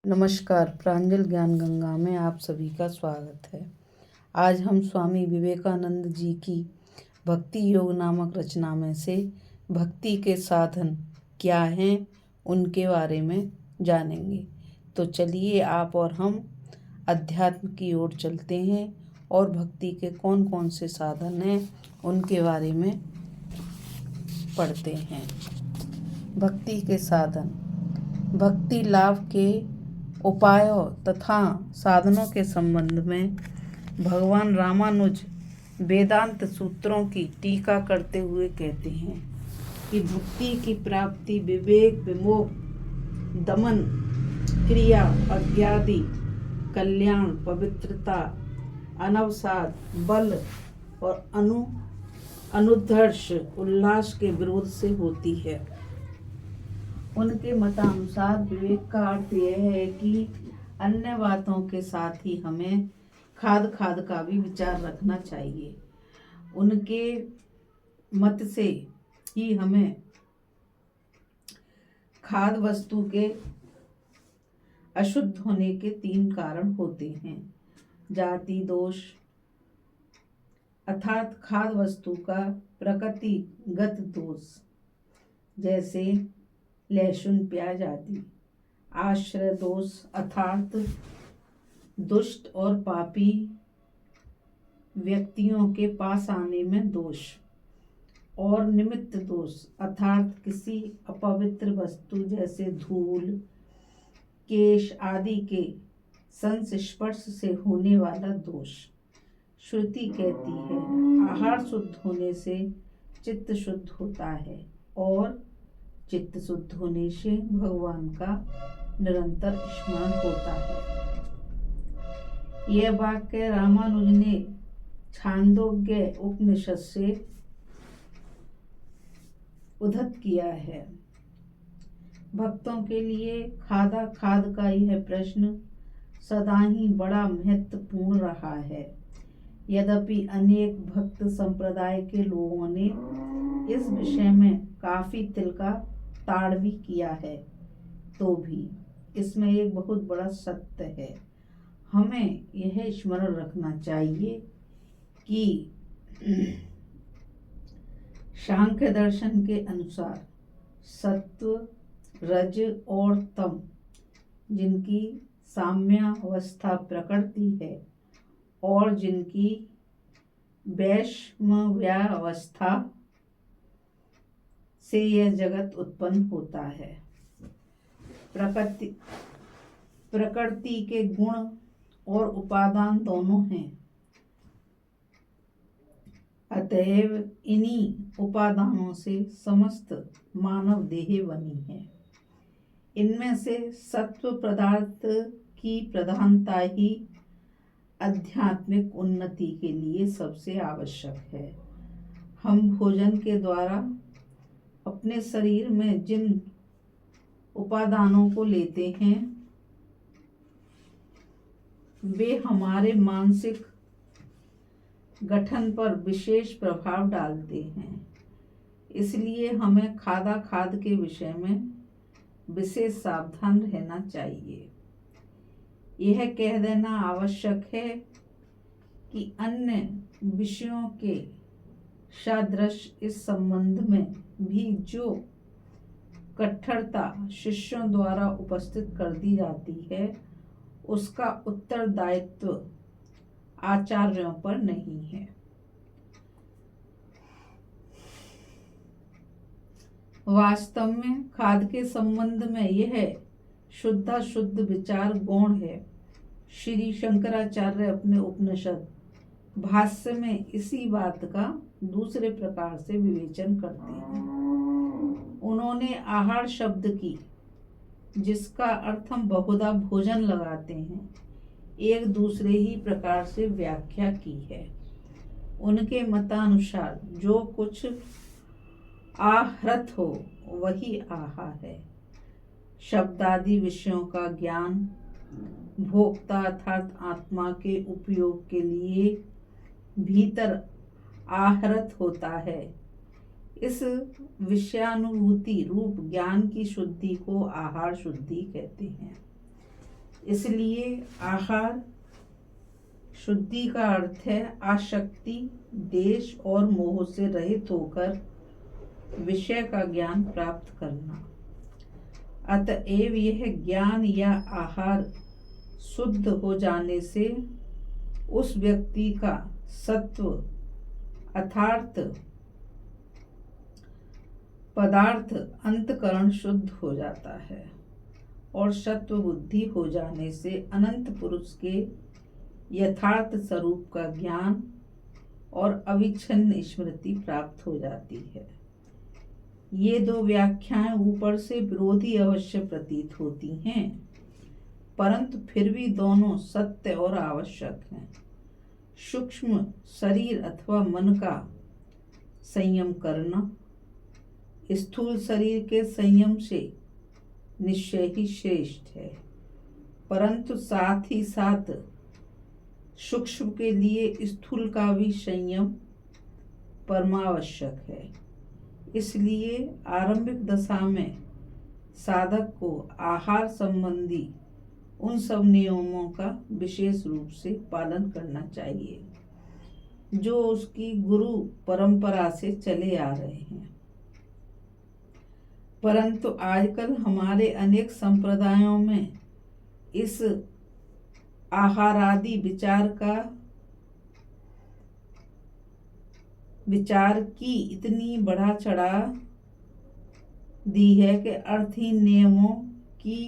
नमस्कार, प्रांजल ज्ञान गंगा में आप सभी का स्वागत है। आज हम स्वामी विवेकानंद जी की भक्ति योग नामक रचना में से भक्ति के साधन क्या हैं उनके बारे में जानेंगे। तो चलिए आप और हम अध्यात्म की ओर चलते हैं और भक्ति के कौन कौन से साधन हैं उनके बारे में पढ़ते हैं। भक्ति के साधन। भक्ति लाभ के उपायों तथा साधनों के संबंध में भगवान रामानुज वेदांत सूत्रों की टीका करते हुए कहते हैं कि भक्ति की प्राप्ति विवेक, विमोह, दमन, क्रिया, अज्ञादि, कल्याण, पवित्रता, अनवसाद, बल और अनुधर्ष, उल्लास के विरोध से होती है। उनके मतानुसार विवेक का अर्थ यह है कि अन्य बातों के साथ ही हमें खाद का भी विचार रखना चाहिए। उनके मत से ही हमें खाद वस्तु के अशुद्ध होने के 3 कारण होते हैं। जाति दोष अर्थात खाद वस्तु का प्रकृतिगत दोष, जैसे लहसुन, प्याज आदि। आश्रय दोष अर्थात दुष्ट और पापी व्यक्तियों के पास आने में दोष। और निमित्त दोष अर्थात किसी अपवित्र वस्तु जैसे धूल, केश आदि के संस्पर्श से होने वाला दोष। श्रुति कहती है, आहार शुद्ध होने से चित्त शुद्ध होता है और चित्त शुद्ध होने से भगवान का निरंतर स्मरण होता है। यह वाक्य रामानुज ने छांदोग्य उपनिषद से उद्धृत किया है। भक्तों के लिए खाद का यह प्रश्न सदा ही बड़ा महत्वपूर्ण रहा है। यद्यपि अनेक भक्त संप्रदाय के लोगों ने इस विषय में काफी तिल का ताड़ भी किया है, तो भी इसमें एक बहुत बड़ा सत्य है। हमें यह स्मरण रखना चाहिए कि सांख्य दर्शन के अनुसार सत्व, रज और तम, जिनकी साम्यावस्था प्रकृति है और जिनकी वैषम्यावस्था से यह जगत उत्पन्न होता है। प्रकृति के गुण और उपादान दोनों हैं। अतएव इन्हीं उपादानों से समस्त मानव देह बनी है। इनमें से सत्व पदार्थ की प्रधानता ही आध्यात्मिक उन्नति के लिए सबसे आवश्यक है। हम भोजन के द्वारा अपने शरीर में जिन उपादानों को लेते हैं वे हमारे मानसिक गठन पर विशेष प्रभाव डालते हैं। इसलिए हमें खाद के विषय में विशेष सावधान रहना चाहिए। यह कह देना आवश्यक है कि अन्य विषयों के सादृश इस संबंध में भी जो कट्टरता शिष्यों द्वारा उपस्थित कर दी जाती है, उसका उत्तरदायित्व आचार्यों पर नहीं है। वास्तव में खाद के संबंध में यह शुद्ध विचार गौण है। श्री शंकराचार्य अपने उपनिषद भाष्य में इसी बात का दूसरे प्रकार से विवेचन करते हैं। उन्होंने आहार शब्द की, जिसका अर्थ हम बहुधा भोजन लगाते हैं, एक दूसरे ही प्रकार से व्याख्या की है। उनके मतानुसार जो कुछ आहृत हो वही आहार है। शब्दादि विषयों का ज्ञान भोक्ता अर्थात आत्मा के उपयोग के लिए भीतर आहृत होता है। इस विषयानुभूति रूप ज्ञान की शुद्धि को आहार शुद्धि कहते हैं। इसलिए आहार शुद्धि का अर्थ है आसक्ति, देश और मोह से रहित होकर विषय का ज्ञान प्राप्त करना। अतएव यह ज्ञान या आहार शुद्ध हो जाने से उस व्यक्ति का सत्व अर्थात पदार्थ अंतकरण शुद्ध हो जाता है और सत्व बुद्धि हो जाने से अनंत पुरुष के यथार्थ स्वरूप का ज्ञान और अविच्छिन्न स्मृति प्राप्त हो जाती है। ये दो व्याख्याएं ऊपर से विरोधी अवश्य प्रतीत होती हैं, परंतु फिर भी दोनों सत्य और आवश्यक हैं। सूक्ष्म शरीर अथवा मन का संयम करना स्थूल शरीर के संयम से निश्चय ही श्रेष्ठ है, परंतु साथ ही साथ सूक्ष्म के लिए स्थूल का भी संयम परमावश्यक है। इसलिए आरंभिक दशा में साधक को आहार संबंधी उन सब नियमों का विशेष रूप से पालन करना चाहिए जो उसकी गुरु परंपरा से चले आ रहे हैं। परंतु आजकल हमारे अनेक संप्रदायों में इस आहारादि विचार की इतनी बढ़ा चढ़ा दी है कि अर्थहीन नियमों की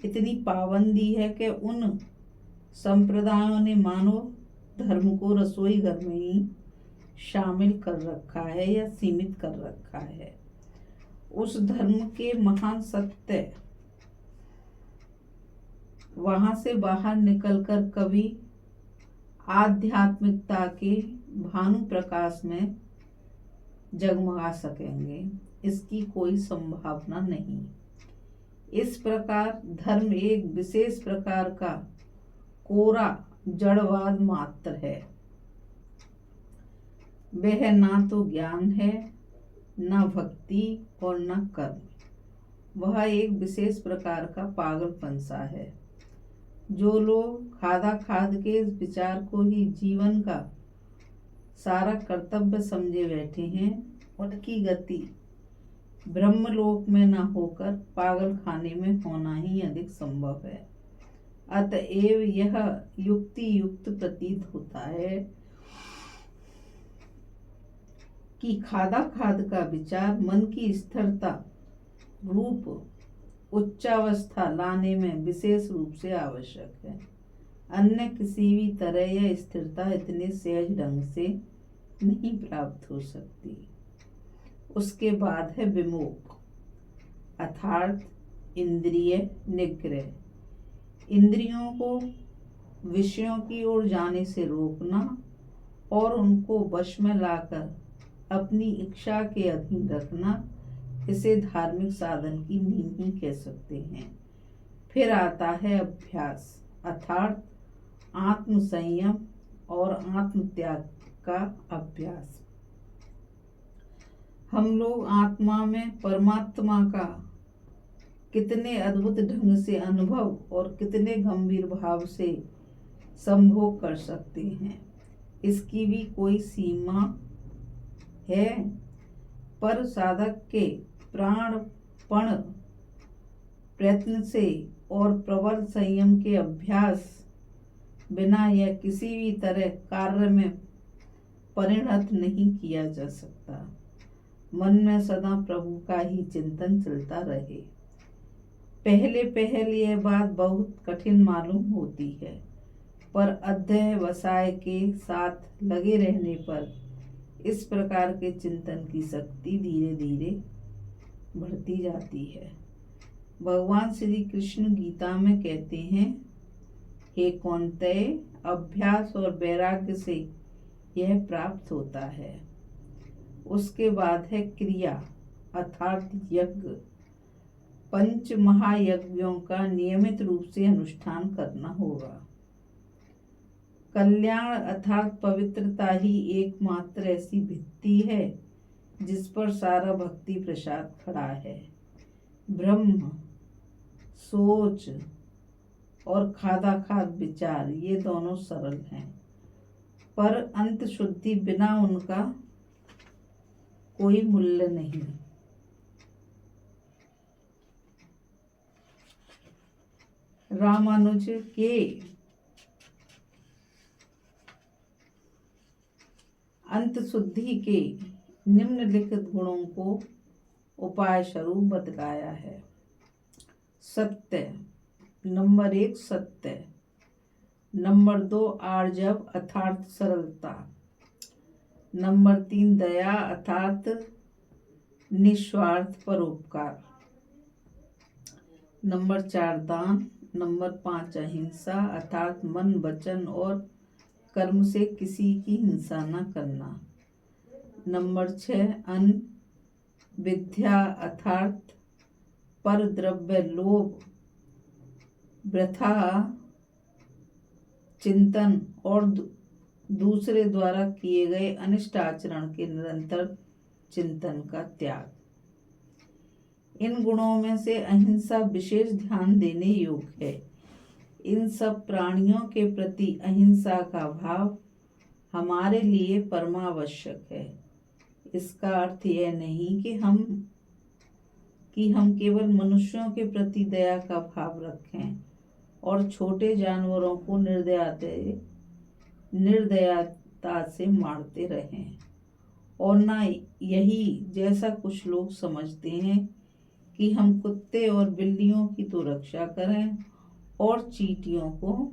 इतनी पाबंदी है कि उन संप्रदायों ने मानव धर्म को रसोई घर में ही शामिल कर रखा है या सीमित कर रखा है। उस धर्म के महान सत्य वहां से बाहर निकलकर कभी आध्यात्मिकता के भानु प्रकाश में जगमगा सकेंगे, इसकी कोई संभावना नहीं। इस प्रकार धर्म एक विशेष प्रकार का कोरा जड़वाद मात्र है। वह ना तो ज्ञान है, न भक्ति और न कर्म। वह एक विशेष प्रकार का पागलपंसा है। जो लोग खादा खाद के इस विचार को ही जीवन का सारा कर्तव्य समझे बैठे हैं, उनकी गति ब्रह्मलोक में न होकर पागल खाने में होना ही अधिक संभव है। अतएव यह युक्ति युक्त प्रतीत होता है कि खादा खाद का विचार मन की स्थिरता रूप उच्चावस्था लाने में विशेष रूप से आवश्यक है। अन्य किसी भी तरह यह स्थिरता इतने सहज ढंग से नहीं प्राप्त हो सकती। उसके बाद है विमोक अर्थात इंद्रिय निग्रह। इंद्रियों को विषयों की ओर जाने से रोकना और उनको वश में लाकर अपनी इच्छा के अधीन रखना, इसे धार्मिक साधन की नींव ही कह सकते हैं। फिर आता है अभ्यास अर्थात आत्म संयम और आत्म त्याग का अभ्यास। हम लोग आत्मा में परमात्मा का कितने अद्भुत ढंग से अनुभव और कितने गंभीर भाव से संभोग कर सकते हैं, इसकी भी कोई सीमा है। पर साधक के प्राणपण प्रयत्न से और प्रबल संयम के अभ्यास बिना यह किसी भी तरह कार्य में परिणत नहीं किया जा सकता। मन में सदा प्रभु का ही चिंतन चलता रहे। पहले यह बात बहुत कठिन मालूम होती है, पर अध्यवसाय के साथ लगे रहने पर इस प्रकार के चिंतन की शक्ति धीरे धीरे बढ़ती जाती है। भगवान श्री कृष्ण गीता में कहते हैं, हे कौन्तेय, अभ्यास और वैराग्य से यह प्राप्त होता है। उसके बाद है क्रिया अर्थात यज्ञ। 5 महायज्ञों का नियमित रूप से अनुष्ठान करना होगा। कल्याण अर्थात पवित्रता ही एकमात्र ऐसी भित्ति है जिस पर सारा भक्ति प्रसाद खड़ा है। ब्रह्म, सोच, और खादाखाद विचार ये दोनों सरल हैं, पर अंत शुद्धि बिना उनका कोई मूल्य नहीं। रामानुज के अंत शुद्धि के निम्नलिखित गुणों को उपाय स्वरूप बतलाया है। सत्य, नंबर 1 सत्य, नंबर 2 आर्जव अर्थात सरलता, नंबर 3 दया अर्थात निस्वार्थ परोपकार, नंबर 4 दान, नंबर 5 अहिंसा अर्थात मन वचन और कर्म से किसी की हिंसा न करना, नंबर 6 अन्न विद्या अर्थात पर द्रव्य लोभ वृथा चिंतन और दूसरे द्वारा किए गए अनिष्ट आचरण के निरंतर चिंतन का त्याग। इन गुणों में से अहिंसा विशेष ध्यान देने योग्य है। इन सब प्राणियों के प्रति अहिंसा का भाव हमारे लिए परमावश्यक है। इसका अर्थ यह नहीं कि हम केवल मनुष्यों के प्रति दया का भाव रखें और छोटे जानवरों को निर्दयता से मारते रहें, और न यही जैसा कुछ लोग समझते हैं कि हम कुत्ते और बिल्लियों की तो रक्षा करें और चींटियों को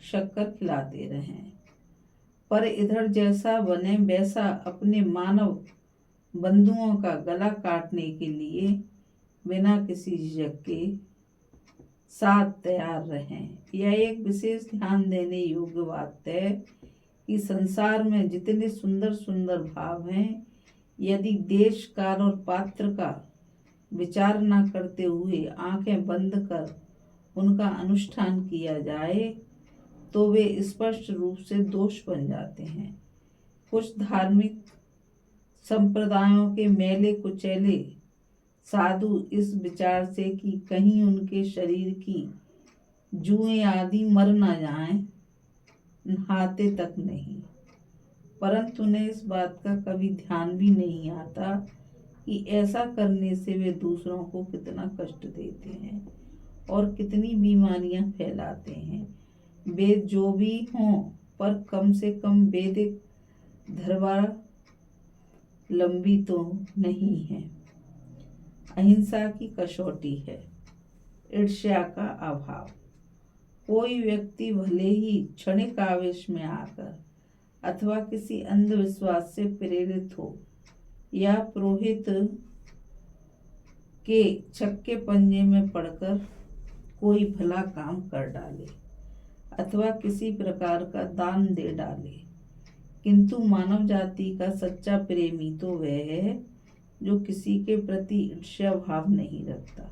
शक्कर खिलाते रहें, पर इधर जैसा बने वैसा अपने मानव बंधुओं का गला काटने के लिए बिना किसी झिझक के साथ तैयार रहें। यह एक विशेष ध्यान देने योग्य बात है कि संसार में जितने सुंदर सुंदर भाव हैं, यदि देश काल और पात्र का विचार न करते हुए आंखें बंद कर उनका अनुष्ठान किया जाए तो वे स्पष्ट रूप से दोष बन जाते हैं। कुछ धार्मिक संप्रदायों के मेले कुचेले साधु इस विचार से कि कहीं उनके शरीर की जुएं आदि मर न जाएं, नहाते तक नहीं, परंतु उन्हें इस बात का कभी ध्यान भी नहीं आता कि ऐसा करने से वे दूसरों को कितना कष्ट देते हैं और कितनी बीमारियां फैलाते हैं। वे जो भी हों, पर कम से कम वैदिक धर्मावलंबी तो नहीं है। अहिंसा की कसौटी है ईर्ष्या का अभाव। कोई व्यक्ति भले ही क्षणिक आवेश में आकर अथवा किसी अंधविश्वास से प्रेरित हो या पुरोहित के छक्के पंजे में पड़कर कोई भला काम कर डाले अथवा किसी प्रकार का दान दे डाले, किंतु मानव जाति का सच्चा प्रेमी तो वह है जो किसी के प्रति ईर्ष्या भाव नहीं रखता।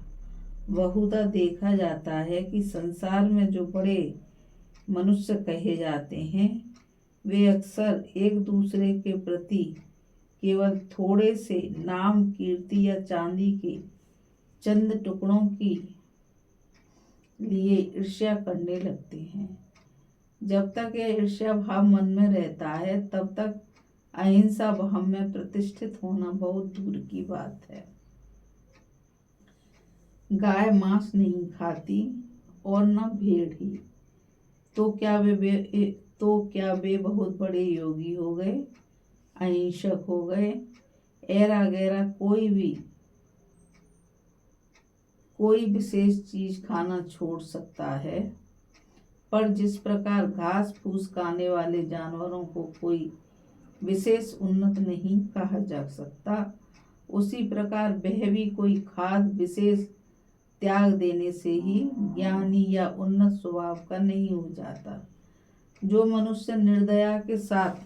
बहुधा देखा जाता है कि संसार में जो बड़े मनुष्य कहे जाते हैं, वे अक्सर एक दूसरे के प्रति केवल थोड़े से नाम कीर्ति या चांदी के चंद टुकड़ों की लिए ईर्ष्या करने लगते हैं। जब तक यह ईर्ष्या भाव मन में रहता है, तब तक अहिंसा भाव में प्रतिष्ठित होना बहुत दूर की बात है। गाय मांस नहीं खाती और न भेड़ ही, तो क्या वे बहुत बड़े योगी हो गए, अहिंसक हो गए। ऐरा गैरा कोई विशेष चीज खाना छोड़ सकता है, पर जिस प्रकार घास फूस खाने वाले जानवरों को कोई विशेष उन्नत नहीं कहा जा सकता, उसी प्रकार वह भी कोई खाद विशेष त्याग देने से ही ज्ञानी या उन्नत स्वभाव का नहीं हो जाता। जो मनुष्य निर्दया के साथ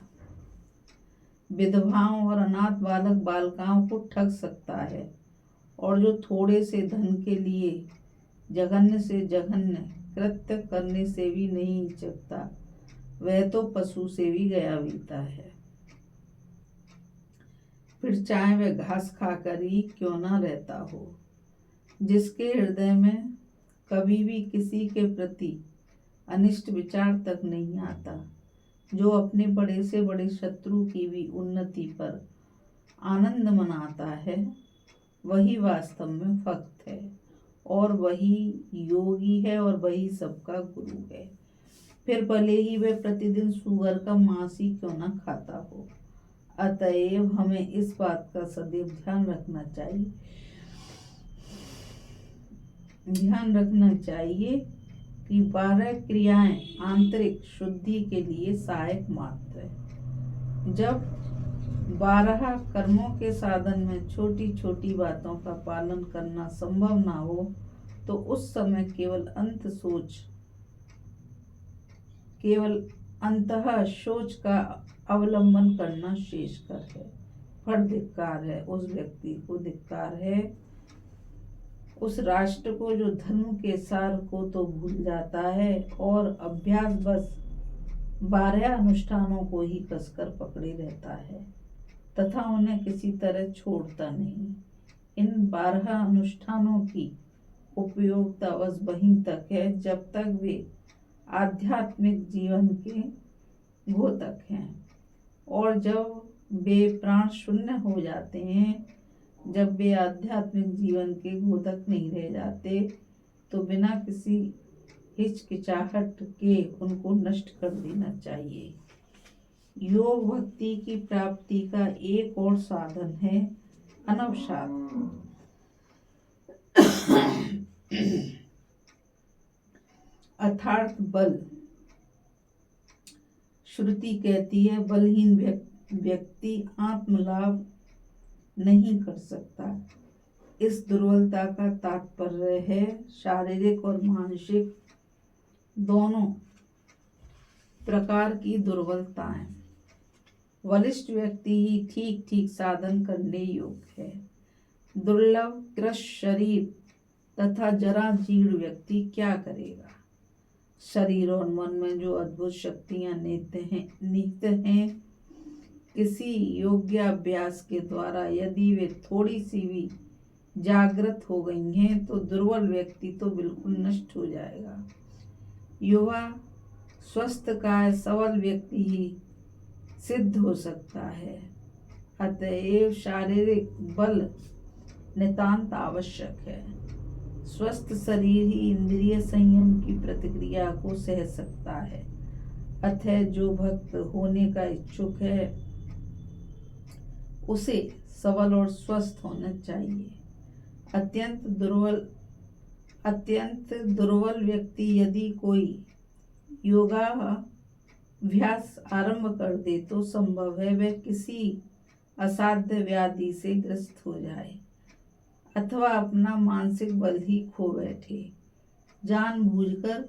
विधवाओं और अनाथ बालक बालिकाओं को ठग सकता है और जो थोड़े से धन के लिए जघन्य से जघन्य कृत्य करने से भी नहीं हिचकता, वह तो पशु से भी गया बीता है। फिर चाहे वह घास खाकर ही क्यों न रहता हो, जिसके हृदय में कभी भी किसी के प्रति अनिष्ट विचार तक नहीं आता। जो अपने बड़े से बड़े शत्रु की भी उन्नति पर आनंद मनाता है, वही वास्तव में भक्त है, और वही योगी है, और वही सबका गुरु है। फिर भले ही वह प्रतिदिन सूअर का मांस ही क्यों न खाता हो। अतएव हमें इस बात का सदैव ध्यान रखना चाहिए कि 12 क्रियाएं आंतरिक शुद्धि के लिए सहायक मात्र है। जब 12 कर्मों के साधन में छोटी छोटी बातों का पालन करना संभव ना हो, तो उस समय केवल अंतः सोच का अवलंबन करना शेषकर है। पर धिक्कार है उस व्यक्ति को, धिक्कार है उस राष्ट्र को जो धर्म के सार को तो भूल जाता है और अभ्यास बस 12 अनुष्ठानों को ही कसकर पकड़े रहता है तथा उन्हें किसी तरह छोड़ता नहीं। इन 12 अनुष्ठानों की उपयोगिता बस वहीं तक है जब तक वे आध्यात्मिक जीवन के घोतक हैं, और जब वे प्राण शून्य हो जाते हैं, जब वे आध्यात्मिक जीवन के घोतक नहीं रह जाते, तो बिना किसी हिचकिचाहट के उनको नष्ट कर देना चाहिए। योग भक्ति की प्राप्ति का एक और साधन है अनवसाद। अर्थात बल। श्रुति कहती है, बलहीन व्यक्ति आत्मलाभ नहीं कर सकता। इस दुर्बलता का तात्पर्य है शारीरिक और मानसिक दोनों प्रकार की दुर्बलताएं। बलिष्ठ व्यक्ति ही ठीक ठीक साधन करने योग्य है। दुर्लभ कृश शरीर तथा जरा जीर्ण व्यक्ति क्या करेगा। शरीर और मन में जो अद्भुत शक्तियां निहित हैं, किसी योग्याभ्यास के द्वारा यदि वे थोड़ी सी भी जागृत हो गई हैं, तो दुर्बल व्यक्ति तो बिल्कुल नष्ट हो जाएगा। युवा स्वस्थ काय सबल व्यक्ति ही सिद्ध हो सकता है। अतएव शारीरिक बल नितांत आवश्यक है। स्वस्थ शरीर ही इंद्रिय संयम की प्रतिक्रिया को सह सकता है। अतः जो भक्त होने का इच्छुक है, उसे सबल और स्वस्थ होना चाहिए। अत्यंत दुर्बल व्यक्ति यदि कोई योगाभ्यास आरंभ कर दे, तो संभव है वह किसी असाध्य व्याधि से ग्रस्त हो जाए अथवा अपना मानसिक बल ही खो बैठे। जानबूझकर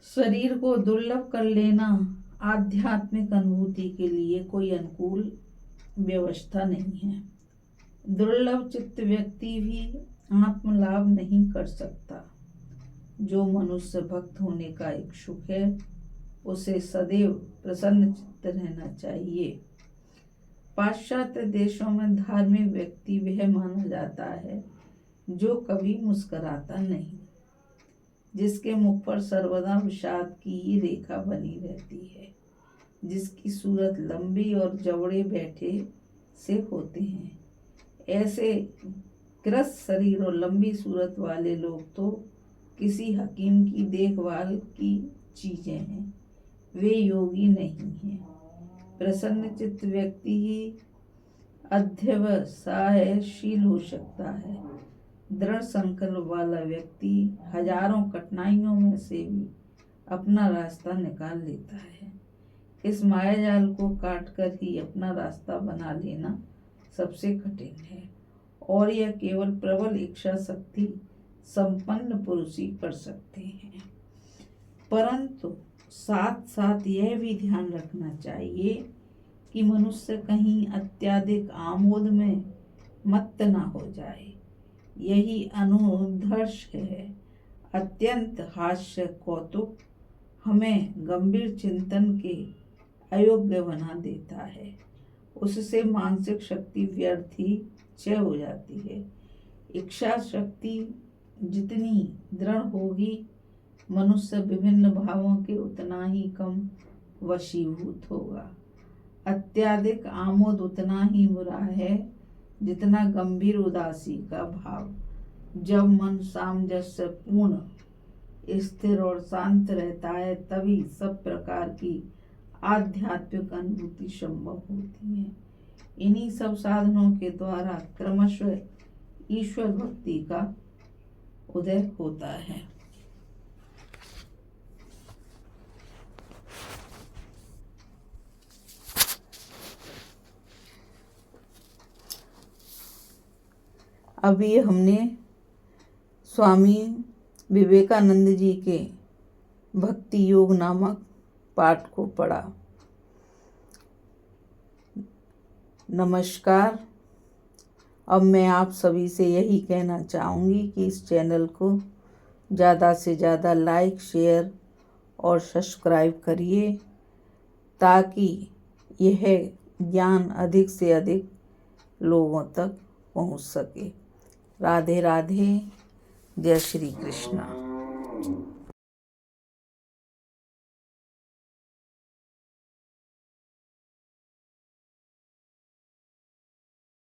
शरीर को दुर्लभ कर लेना आध्यात्मिक अनुभूति के लिए कोई अनुकूल व्यवस्था नहीं है। दुर्लभ चित्त व्यक्ति भी आत्मलाभ नहीं कर सकता। जो मनुष्य भक्त होने का इच्छुक है, उसे सदैव प्रसन्न चित्त रहना चाहिए। पाश्चात्य देशों में धार्मिक व्यक्ति वह माना जाता है जो कभी मुस्कुराता नहीं, जिसके मुख पर सर्वदा विषाद की ही रेखा बनी रहती है, जिसकी सूरत लंबी और जबड़े बैठे से होते हैं। ऐसे ग्रस्त शरीर और लंबी सूरत वाले लोग तो किसी हकीम की देखभाल की चीजें हैं, वे योगी नहीं हैं। प्रसन्न चित्त व्यक्ति ही अध्यवसायशील हो सकता है। दृढ़ संकल्प वाला व्यक्ति हजारों कठिनाइयों में से भी अपना रास्ता निकाल लेता है। इस मायाजाल को काटकर ही अपना रास्ता बना लेना सबसे कठिन है, और यह केवल प्रबल इच्छा शक्ति संपन्न पुरुष ही कर सकते हैं। परंतु साथ साथ यह भी ध्यान रखना चाहिए कि मनुष्य कहीं अत्यधिक आमोद में मत्त न हो जाए। यही अनुधर्ष है। अत्यंत हास्य कौतुक हमें गंभीर चिंतन के अयोग्य बना देता है। उससे मानसिक शक्ति व्यर्थ ही क्षय हो जाती है। इच्छा शक्ति जितनी दृढ़ होगी, मनुष्य विभिन्न भावों के उतना ही कम वशीभूत होगा। अत्यधिक आमोद उतना ही बुरा है जितना गंभीर उदासी का भाव। जब मन सामंजस्य पूर्ण, स्थिर और शांत रहता है, तभी सब प्रकार की आध्यात्मिक अनुभूति संभव होती है। इन्हीं सब साधनों के द्वारा क्रमशः ईश्वर भक्ति का उदय होता है। अभी हमने स्वामी विवेकानंद जी के भक्ति योग नामक पाठ को पढ़ा। नमस्कार। अब मैं आप सभी से यही कहना चाहूँगी कि इस चैनल को ज़्यादा से ज़्यादा लाइक, शेयर और सब्सक्राइब करिए, ताकि यह ज्ञान अधिक से अधिक लोगों तक पहुँच सके। राधे राधे। जय श्री कृष्ण।